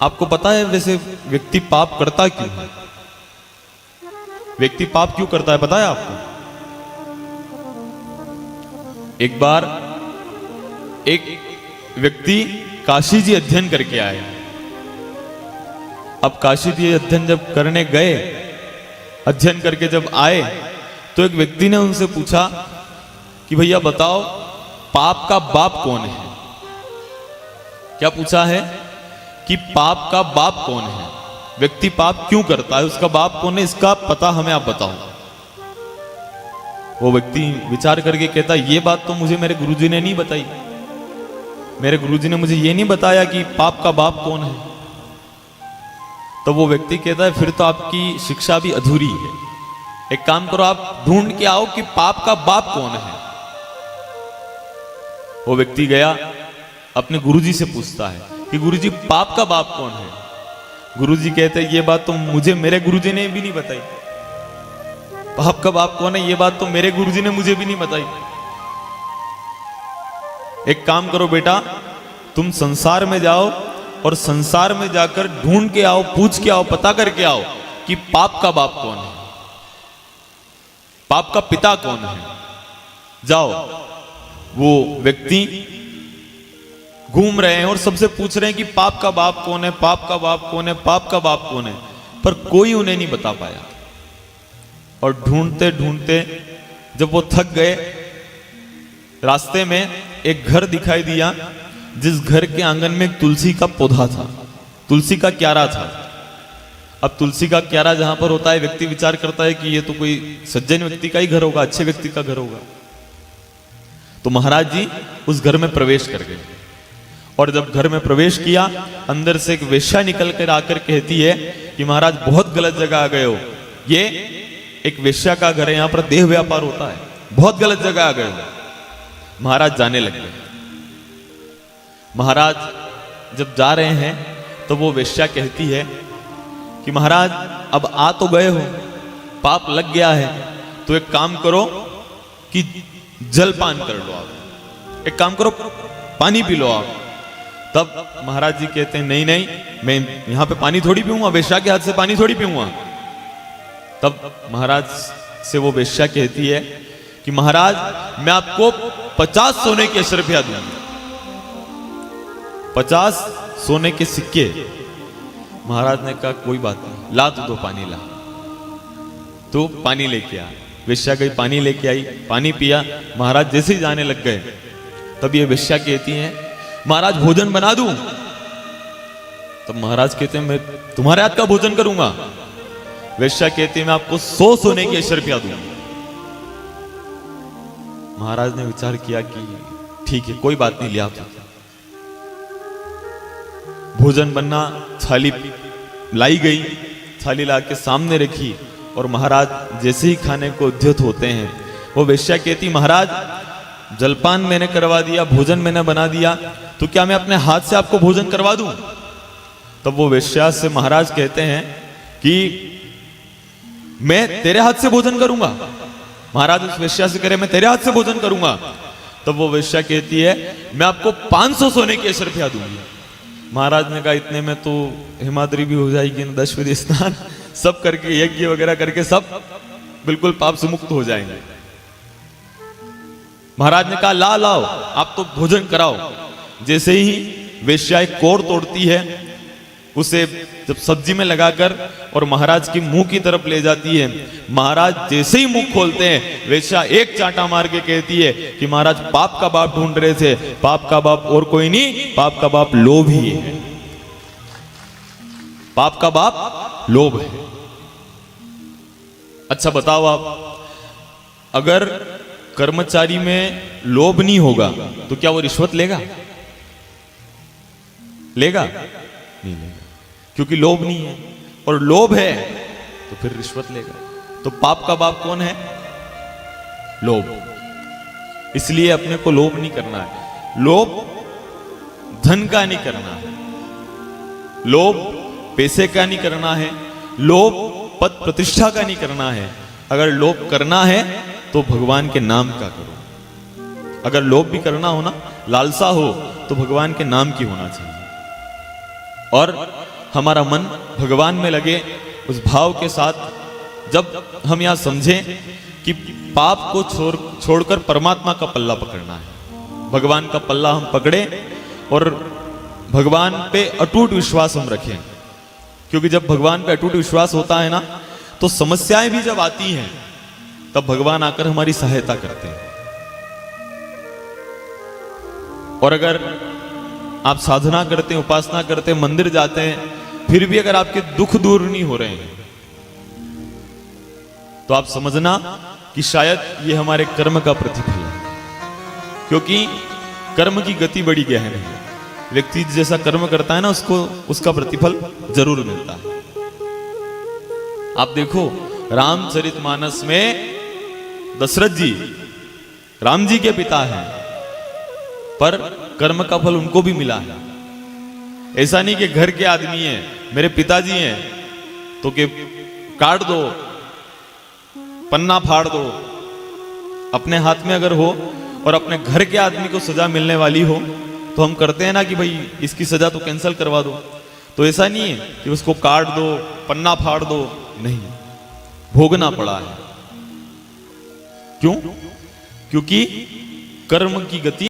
आपको पता है वैसे व्यक्ति पाप करता क्यों है? व्यक्ति पाप क्यों करता है पता है आपको? एक बार एक व्यक्ति काशी जी अध्ययन करके आए। अब काशी जी अध्ययन जब करने गए, अध्ययन करके जब आए, तो एक व्यक्ति ने उनसे पूछा कि भैया बताओ पाप का बाप कौन है? क्या पूछा है कि पाप का बाप कौन है? व्यक्ति पाप क्यों करता है, उसका बाप कौन है, इसका पता हमें आप बताओ। वो व्यक्ति विचार करके कहता ये बात तो मुझे मेरे गुरुजी ने नहीं बताई, मेरे गुरुजी ने मुझे ये नहीं बताया कि पाप का बाप कौन है। तो वो व्यक्ति कहता है फिर तो आपकी शिक्षा भी अधूरी है, एक काम करो आप ढूंढ के आओ कि पाप का बाप कौन है। वो व्यक्ति गया अपने गुरुजी से पूछता है कि गुरुजी पाप का बाप कौन है? गुरुजी कहते हैं ये बात तो मुझे मेरे गुरुजी ने भी नहीं बताई, पाप का बाप कौन है ये बात तो मेरे गुरुजी ने मुझे भी नहीं बताई। एक काम करो बेटा, तुम संसार में जाओ और संसार में जाकर ढूंढ के आओ, पूछ के आओ, पता करके आओ कि पाप का बाप कौन है, पाप का पिता कौन है। जाओ। वो व्यक्ति घूम रहे हैं और सबसे पूछ रहे हैं कि पाप का बाप कौन है, पाप का बाप कौन है, पाप का बाप कौन है, पर कोई उन्हें नहीं बता पाया। और ढूंढते ढूंढते जब वो थक गए, रास्ते में एक घर दिखाई दिया, जिस घर के आंगन में एक तुलसी का पौधा था, तुलसी का क्यारा था। अब तुलसी का क्यारा जहां पर होता है, व्यक्ति विचार करता है कि ये तो कोई सज्जन व्यक्ति का ही घर होगा, अच्छे व्यक्ति का घर होगा। तो महाराज जी उस घर में प्रवेश कर गए, और जब घर में प्रवेश किया, अंदर से एक वेश्या निकल कर आकर कहती है कि महाराज बहुत गलत जगह आ गए हो, ये एक वेश्या का घर है, यहां पर देह व्यापार होता है, बहुत गलत जगह आ गए हो। महाराज जाने लगे। महाराज जब जा रहे हैं तो वो वेश्या कहती है कि महाराज अब आ तो गए हो, पाप लग गया है, तो एक काम करो कि जल पान कर लो आप, एक काम करो पानी पी लो आप। तब महाराज जी कहते हैं नहीं नहीं, मैं यहां पे पानी थोड़ी पीऊंगा, वेश्या के हाथ से पानी थोड़ी पीऊंगा। तब महाराज से वो वेश्या कहती है कि महाराज मैं आपको 50 सोने के अशरफिया दूंगी, 50 सोने के सिक्के। महाराज ने कहा कोई बात नहीं, ला तू दो पानी ला। तो पानी लेके आ, वेश्या गई पानी लेके आई, पानी पिया। महाराज जैसे ही जाने लग गए, तब ये वेश्या कहती है महाराज भोजन बना दूं? तब महाराज कहते हैं मैं तुम्हारे हाथ का भोजन करूंगा। वेश्या कहती है मैं आपको 100 सोने की अशरफिया दूंगी। महाराज ने विचार किया कि ठीक है कोई बात नहीं, लिया तो। भोजन बनना, थाली लाई गई, थाली ला के सामने रखी, और महाराज जैसे ही खाने को उद्यत होते हैं, वो वेश्या कहती महाराज जलपान मैंने करवा दिया, भोजन मैंने बना दिया, तो क्या मैं अपने हाथ से आपको भोजन करवा दूं? तब वो वेश्या से महाराज कहते हैं कि मैं तेरे हाथ से भोजन करूंगा। महाराज उस वेश्या से कह रहे मैं तेरे हाथ से भोजन करूंगा। तब वो वेश्या कहती है मैं आपको 500 सोने की अशरफिया दूंगी। महाराज ने कहा इतने में तो हिमाद्री भी हो जाएगी, 10 विधि स्नान सब करके, यज्ञ वगैरह करके सब बिल्कुल पाप से मुक्त हो जाएंगे। महाराज ने कहा ला लाओ, आप तो भोजन कराओ। जैसे ही वेश्या एक कोर तोड़ती है, उसे जब सब्जी में लगाकर और महाराज की मुंह की तरफ ले जाती है, महाराज जैसे ही मुंह खोलते हैं, वेश्या एक चांटा मार के कहती है कि महाराज पाप का बाप ढूंढ रहे थे, पाप का बाप और कोई नहीं, पाप का बाप लोभ ही है, पाप का बाप लोभ है। अच्छा बताओ आप, अगर कर्मचारी में लोभ नहीं होगा तो क्या वो रिश्वत लेगा? लेगा? नहीं लेगा, क्योंकि लोभ नहीं है, और लोभ है तो फिर रिश्वत लेगा। तो पाप का बाप कौन है? लोभ। इसलिए अपने को लोभ नहीं करना है। लोभ धन का नहीं करना है, लोभ पैसे का नहीं करना है, लोभ पद प्रतिष्ठा का नहीं करना है। अगर लोभ करना है तो भगवान के नाम का करो। अगर लोभ भी करना हो ना, लालसा हो, तो भगवान के नाम की होना चाहिए। और हमारा मन भगवान में लगे, उस भाव के साथ जब हम यह समझें कि पाप को छोड़कर परमात्मा का पल्ला पकड़ना है, भगवान का पल्ला हम पकड़े और भगवान पे अटूट विश्वास हम रखें। क्योंकि जब भगवान पे अटूट विश्वास होता है ना, तो समस्याएं भी जब आती हैं तब भगवान आकर हमारी सहायता करते हैं। और अगर आप साधना करते हैं, उपासना करते हैं, मंदिर जाते हैं, फिर भी अगर आपके दुख दूर नहीं हो रहे हैं, तो आप समझना कि शायद ये हमारे कर्म का प्रतिफल है। क्योंकि कर्म की गति बड़ी गहन है। व्यक्ति जैसा कर्म करता है ना, उसको उसका प्रतिफल जरूर मिलता है। आप देखो रामचरितमानस में दशरथ जी राम जी के पिता हैं, पर कर्म का फल उनको भी मिला है। ऐसा नहीं कि घर के आदमी हैं, मेरे पिताजी हैं तो कि काट दो, पन्ना फाड़ दो। अपने हाथ में अगर हो और अपने घर के आदमी को सजा मिलने वाली हो तो हम करते हैं ना कि भाई इसकी सजा तो कैंसिल करवा दो। तो ऐसा नहीं है कि उसको काट दो, पन्ना फाड़ दो, नहीं, भोगना पड़ा है। क्यों? क्योंकि कर्म की गति